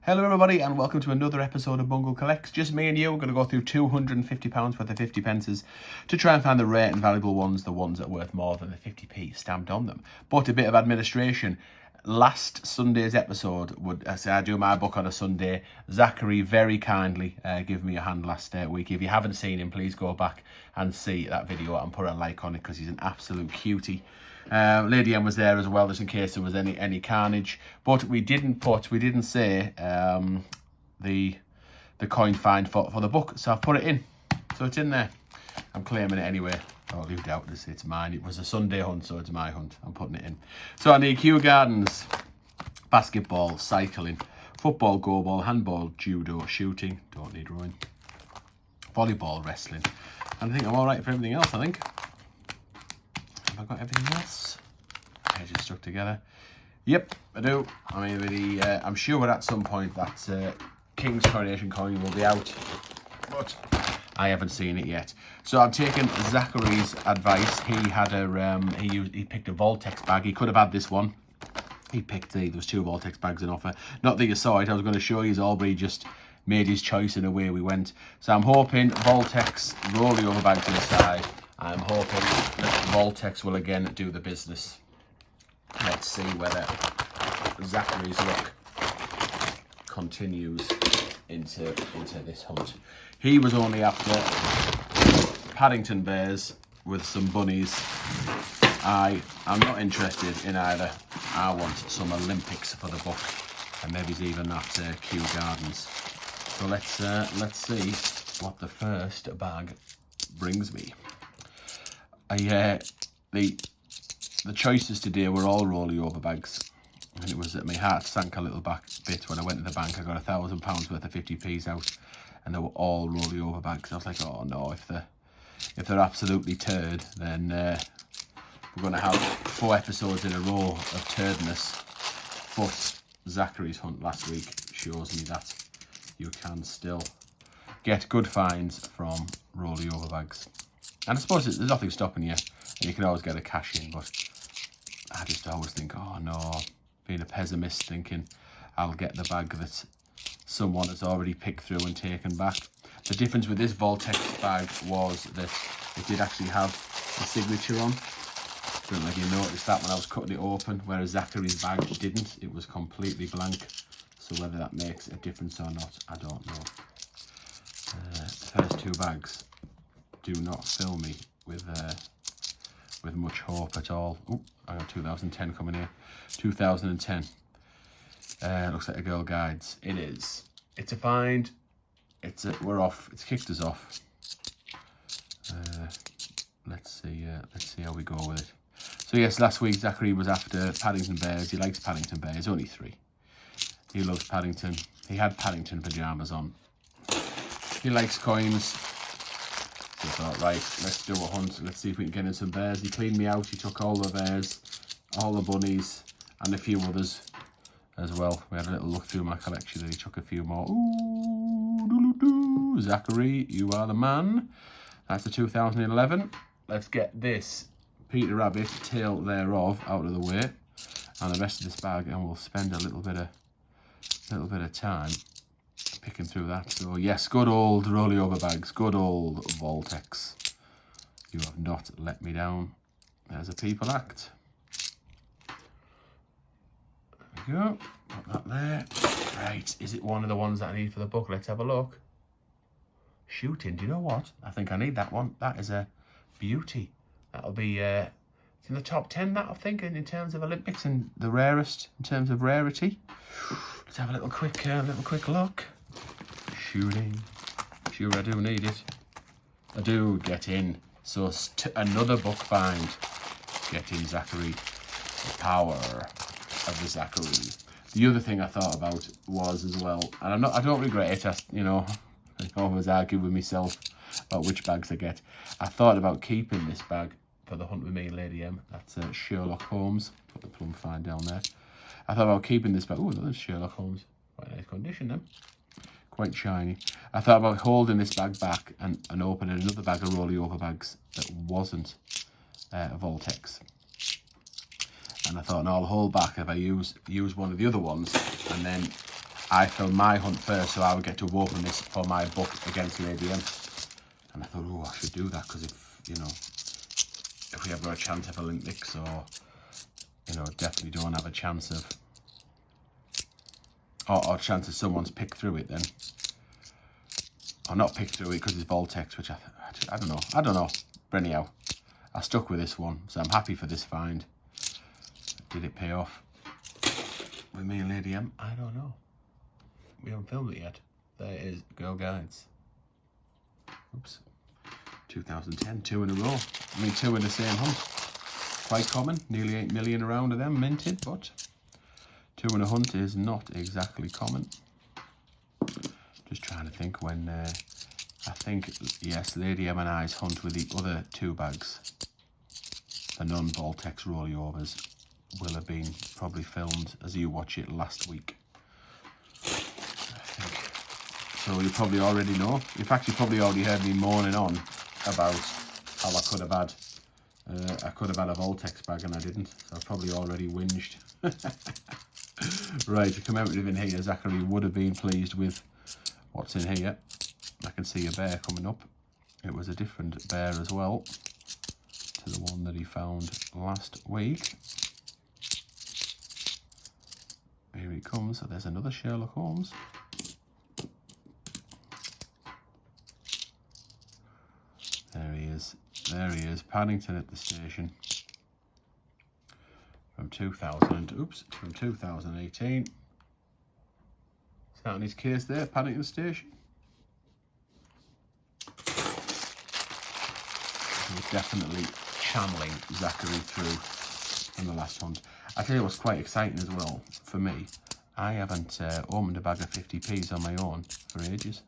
Hello everybody and welcome to another episode of Bungle Collects. Just me and you. We're going to go through £250 worth of 50 pences to try and find the rare and valuable ones, the ones that are worth more than the 50p stamped on them. But a bit of administration. Last Sunday's episode, I do my book on a Sunday. Zachary very kindly gave me a hand last week. If you haven't seen him, please go back and see that video and put a like on it because he's an absolute cutie. Lady M was there as well, just in case there was any carnage. But we didn't say the coin find for the book, so I've put it in. So it's in there. I'm claiming it anyway. I'll leave doubt to say it's mine. It was a Sunday hunt, so it's my hunt. I'm putting it in. So I need Kew Gardens, basketball, cycling, football, go ball, handball, judo, shooting. Don't need rowing. Volleyball, wrestling. And I think I'm all right for everything else, I think. Have I got everything else? Edges stuck together. Yep, I do. I mean, I'm sure at some point that King's Coronation coin will be out, but I haven't seen it yet. So I'm taking Zachary's advice. He had he picked a Voltex bag. He could have had this one. He picked there was two Voltex bags in offer. Not that you saw it. I was going to show you all, but he just made his choice and away we went. So I'm hoping Voltex roll the over bag to the side. I'm hoping that Voltex will again do the business. Let's see whether Zachary's luck continues into this hunt. He was only after Paddington Bears with some bunnies. I am not interested in either. I want some Olympics for the book, and maybe even that Kew Gardens. So let's see what the first bag brings me. The choices today were all rolly over bags, and it was that my heart sank a little bit when I went to the bank. I got £1,000 worth of 50p's out, and they were all rolly over bags. I was like, oh no, if they're absolutely turd, then we're going to have 4 episodes in a row of turdness. But Zachary's hunt last week shows me that you can still get good finds from rolly over bags. And I suppose there's nothing stopping you, and you can always get a cash in, but I just always think, oh no, being a pessimist, thinking I'll get the bag that someone has already picked through and taken back. The difference with this Voltex bag was that it did actually have a signature on. Don't know if you noticed that when I was cutting it open, whereas Zachary's bag didn't. It was completely blank. So whether that makes a difference or not, I don't know. The first 2 bags do not fill me with much hope at all. Oh, I got 2010 coming here. 2010. Looks like a Girl Guides. It is. It's a find. We're off. It's kicked us off. Let's see how we go with it. So yes, last week Zachary was after Paddington Bears. He likes Paddington Bears. Only 3. He loves Paddington. He had Paddington pajamas on. He likes coins. So I thought, right, let's do a hunt. Let's see if we can get in some bears. He cleaned me out. He took all the bears, all the bunnies, and a few others as well. We had a little look through my collection and he took a few more. Ooh, doo-doo-doo. Zachary, you are the man. That's the 2011. Let's get this Peter Rabbit, tail thereof, out of the way, and the rest of this bag, and we'll spend a little bit of time picking through that. So yes, good old rolly over bags, good old Voltex. You have not let me down. There's a people act. There we go. Put that there. Right, is it one of the ones that I need for the book? Let's have a look. Shooting, do you know what? I think I need that one. That is a beauty. That'll be it's in the top 10, that I think, in terms of Olympics and the rarest in terms of rarity. Let's have a little quick look. Shooting. Sure, I do need it. I do. Get in. So another book find. Get in, Zachary. The power of the Zachary. The other thing I thought about was as well, and I don't regret it. I always argue with myself about which bags I get. I thought about keeping this bag for the hunt with me and Lady M. That's Sherlock Holmes. Put the plum find down there. I thought about keeping this bag. Oh, there's Sherlock Holmes. Quite nice condition then. Quite shiny. I thought about holding this bag back and opening another bag of rolly over bags that wasn't a Voltex. And I thought, no, I'll hold back if I use one of the other ones, and then I filmed my hunt first, so I would get to open this for my book against Lady M. And I thought, oh, I should do that, because if, you know, if we ever have a chance of Olympics, or, you know, definitely don't have a chance of, or chance of someone's picked through it then. Or not picked through it because it's Voltex, which I don't know. But anyhow, I stuck with this one, so I'm happy for this find. Did it pay off with me and Lady M? I don't know. We haven't filmed it yet. There it is, Girl Guides. Oops. 2010, 2 in a row. I mean, 2 in the same hunt. Quite common, nearly 8 million around of them minted, but 2 in a hunt is not exactly common. Just trying to think when, I think, yes, Lady M and I's hunt with the other 2 bags, the non-Voltex rollovers, will have been probably filmed as you watch it last week. So you probably already know. In fact, you probably already heard me moaning on about how I could have had a Voltex bag and I didn't. So I've probably already whinged. Right, a commemorative in here. Zachary would have been pleased with what's in here. I can see a bear coming up. It was a different bear as well to the one that he found last week. Here he comes. So there's another Sherlock Holmes. There he is. There he is. Paddington at the station. From 2018. Out in his case there, Paddington Station. He was definitely channeling Zachary through in the last hunt. I tell you what's quite exciting as well for me. I haven't opened a bag of 50p's on my own for ages.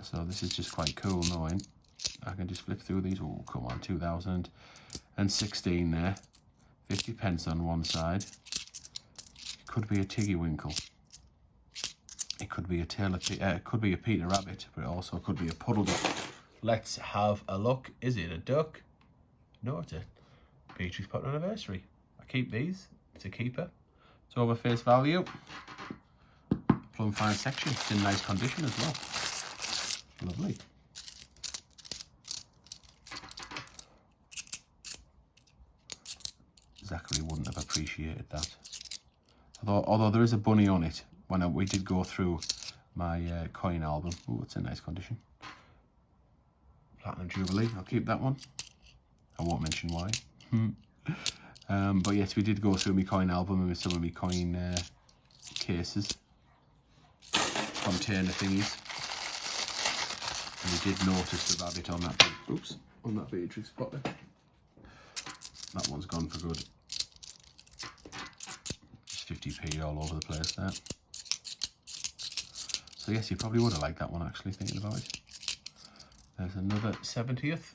So this is just quite cool knowing I can just flip through these. Oh, come on, 2016 there. 50 pence on one side. It could be a Tiggy Winkle. It could be a it could be a Peter Rabbit, but it also could be a puddle duck. Let's have a look. Is it a duck? No, it's a Beatrix Potter Anniversary. I keep these. It's a keeper. It's over face value. Plum fine section. It's in nice condition as well. Lovely. Zachary wouldn't have appreciated that. Although there is a bunny on it. When we did go through my coin album. Oh, it's in nice condition. Platinum Jubilee. I'll keep that one. I won't mention why. But yes, we did go through my coin album with some of my coin cases. Container thingies. And we did notice the rabbit on that. Oops, on that Beatrix Potter. That one's gone for good. Just 50p all over the place there. So yes, you probably would have liked that one actually, thinking about it. There's another 70th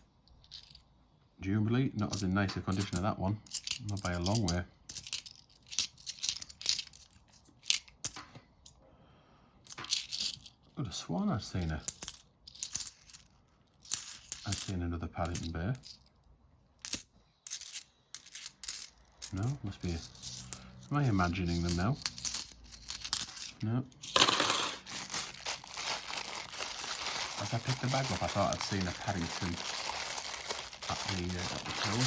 Jubilee, not as in nicer condition as that one, not by a long way. Could have sworn I've seen another Paddington bear. No, must be am I imagining them now? No. As I picked the bag up, I thought I'd seen a Paddington at the till.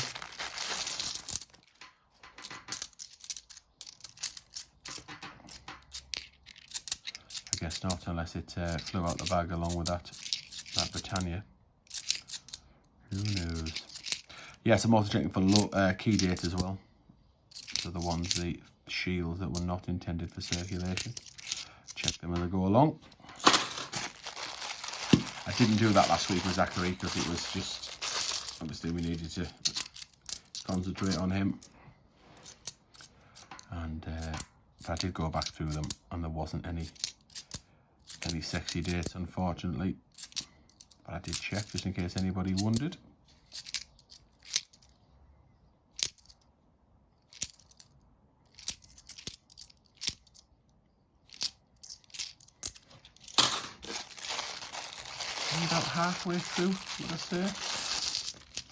I guess not, unless it flew out the bag along with that Britannia. Who knows? Yes, I'm also checking for key date as well. So the shields that were not intended for circulation. Check them as I go along. I didn't do that last week with Zachary because it was just, obviously we needed to concentrate on him. And but I did go back through them and there wasn't any sexy dates, unfortunately. But I did check just in case anybody wondered. About halfway through, would I say?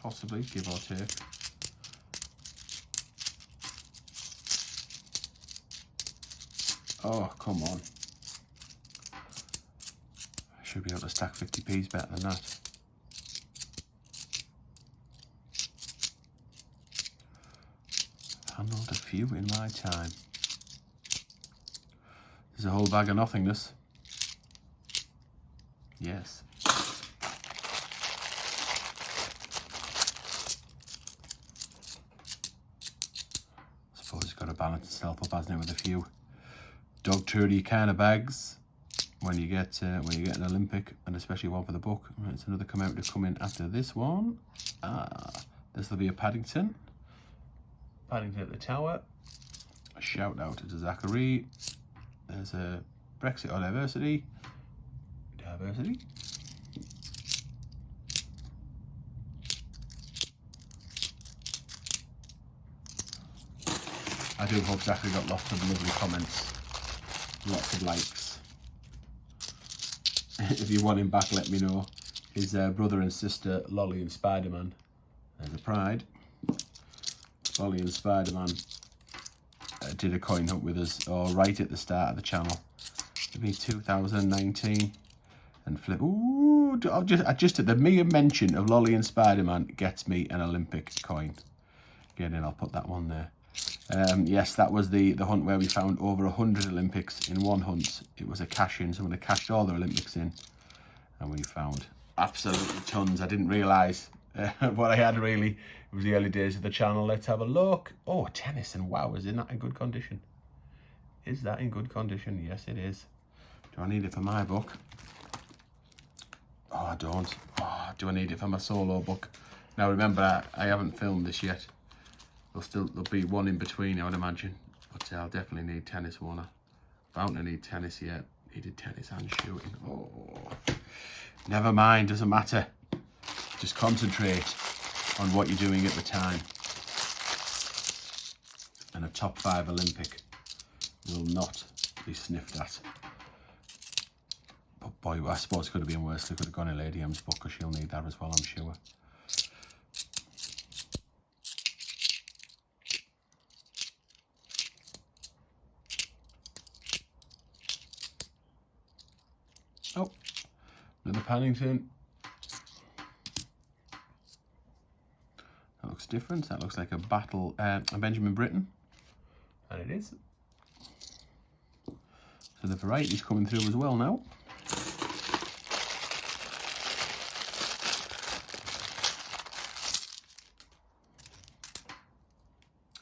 Possibly, give or take. Oh, come on. I should be able to stack 50p's better than that. Handled a few in my time. There's a whole bag of nothingness. Yes. Suppose it's got to balance itself up, hasn't it, with a few dog turdy kind of bags when you get an Olympic, and especially one for the book. Right, it's another come out to come in after this one. This will be a Paddington. Paddington at the Tower. A shout out to Zachary. There's a Brexit or Diversity. Diversity. I do hope Zachary got lots of lovely comments, lots of likes. If you want him back, let me know. His brother and sister, Lolly and Spider-Man. There's a pride. Lolly and Spider-Man did a coin hunt with us, or right at the start of the channel. It'd be 2019, and flip. Ooh! Just at the mere mention of Lolly and Spider-Man gets me an Olympic coin. Again, and I'll put that one there. Yes, that was the hunt where we found over 100 Olympics in one hunt. It was a cash-in. Someone had cashed all their Olympics in, and we found absolutely tons. I didn't realise what I had really. It was the early days of the channel. Let's have a look. Oh, Tennyson. Wow, is that in good condition? Is that in good condition? Yes, it is. Do I need it for my book? Oh, I don't. Oh, do I need it for my solo book? Now remember, I haven't filmed this yet. There'll be one in between, I would imagine. But I'll definitely need tennis, won't I? Bound to need tennis yet. Needed tennis and shooting. Oh, never mind, doesn't matter. Just concentrate on what you're doing at the time. And a top 5 Olympic will not be sniffed at. But boy, I suppose it could have been worse. They could have gone in Lady M's book, because she'll need that as well, I'm sure. Oh, another Paddington. That looks different. That looks like a battle, a Benjamin Britten. And it is. So the variety's coming through as well now.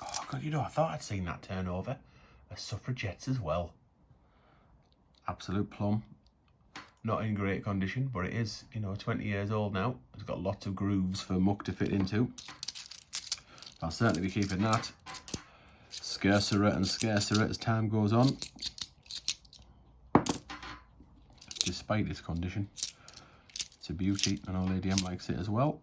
Oh God, you know, I thought I'd seen that turnover. A Suffragettes as well. Absolute plum. Not in great condition, but it is, you know, 20 years old now. It's got lots of grooves for muck to fit into. I'll certainly be keeping that. Scarcer and scarcer as time goes on. Despite its condition. It's a beauty, and old Lady M likes it as well.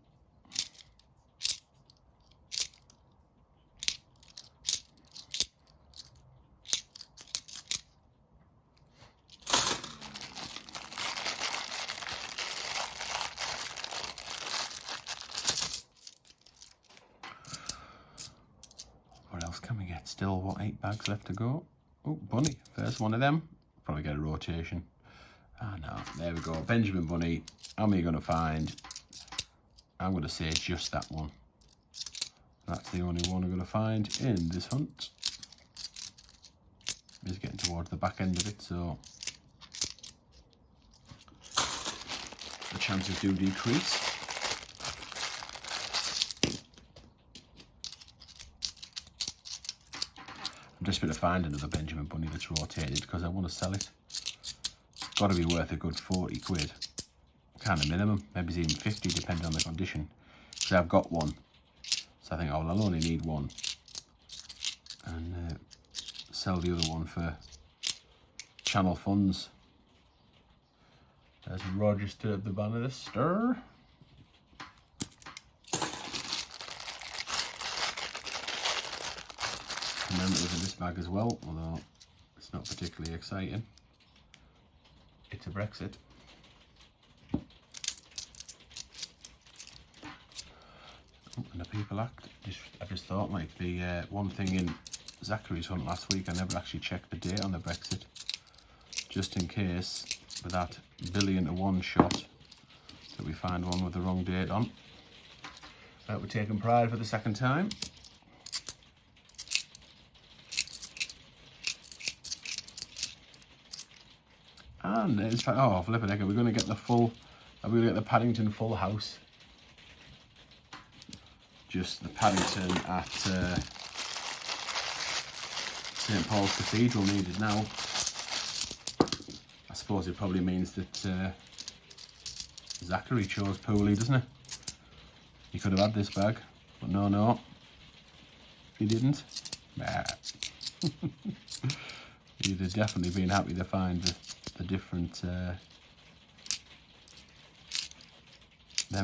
What else can we get? Still, what, 8 bags left to go? Oh, Bunny, first one of them. Probably get a rotation. Ah, no, there we go. Benjamin Bunny. How many are you going to find? I'm going to say just that one. That's the only one I'm going to find in this hunt. It's getting towards the back end of it, so the chances do decrease. I'm desperate to find another Benjamin Bunny that's rotated, because I want to sell it. It's got to be worth a good 40 quid. Kind of minimum, maybe even 50, depending on the condition. Because I've got one. So I think, oh, well, I'll only need one. And sell the other one for channel funds. There's Roger the Bannister. And then it was in this bag as well, although it's not particularly exciting. It's a Brexit. Oh, and the People Act. I just thought, like, the one thing in Zachary's hunt last week. I never actually checked the date on the Brexit, just in case with that 1,000,000,000 shot that we find one with the wrong date on. We're taking pride for the second time. And in fact, oh, flipping heck, we're going to get the full, are we going to get the Paddington full house? Just the Paddington at St Paul's Cathedral needed now. I suppose it probably means that Zachary chose poorly, doesn't it? He could have had this bag, but no, he didn't. Nah. He'd have definitely been happy to find the different, them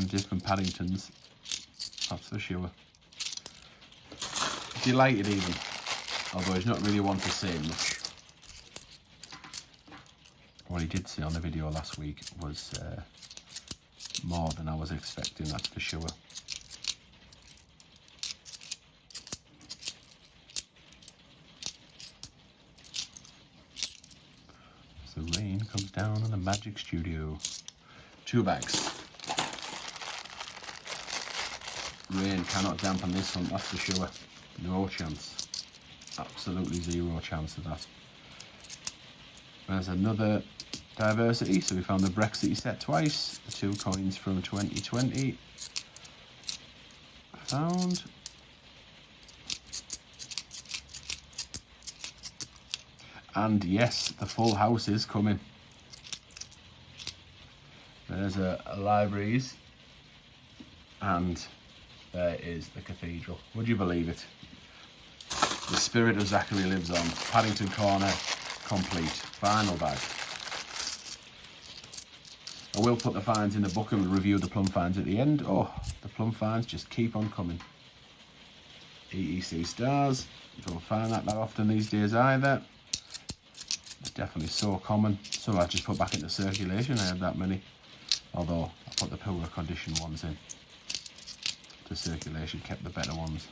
different Paddingtons, that's for sure. Delighted even, although he's not really one to say much. What he did say on the video last week was more than I was expecting, that's for sure. So the rain comes down on the Magic Studio. 2 bags. Rain cannot dampen this one, that's for sure. No chance. Absolutely 0 chance of that. There's another diversity. So we found the Brexit set twice. The 2 coins from 2020. Found. And yes, the full house is coming. There's a libraries. And there is the cathedral. Would you believe it? The spirit of Zachary lives on. Paddington Corner complete. Final bag. I will put the finds in the book and review the plum finds at the end. Oh, the plum finds just keep on coming. EEC stars. Don't find that often these days either. It's definitely so common. Some I just put back into circulation. I had that many. Although I put the poor condition ones in. The circulation kept the better ones.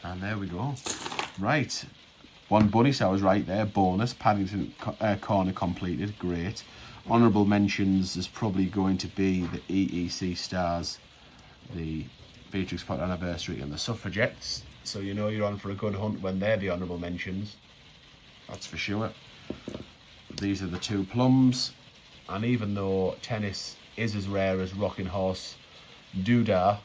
And there we go. Right. 1 bunny sows right there. Bonus. Paddington Corner completed. Great. Honourable mentions is probably going to be the EEC stars, the Beatrix Potter anniversary, and the suffragettes. So you know you're on for a good hunt when they're the honourable mentions. That's for sure. These are the 2 plums. And even though tennis is as rare as Rocking Horse Doodah,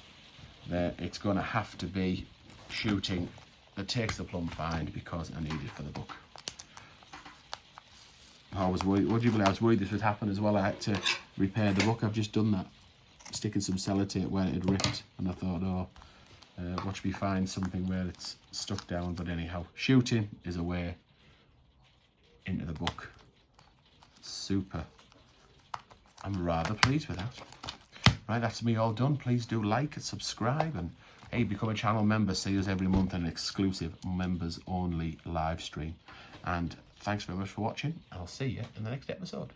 it's going to have to be shooting that takes the plum find because I need it for the book. I was worried, what do you believe? I was worried this would happen as well. I had to repair the book. I've just done that, sticking some sellotape where it had ripped, and I thought, oh, watch me find something where it's stuck down. But anyhow, shooting is a way into the book. Super. I'm rather pleased with that. Right, that's me all done. Please do like and subscribe, and hey, become a channel member. See us every month in an exclusive members only live stream. And thanks very much for watching. I'll see you in the next episode.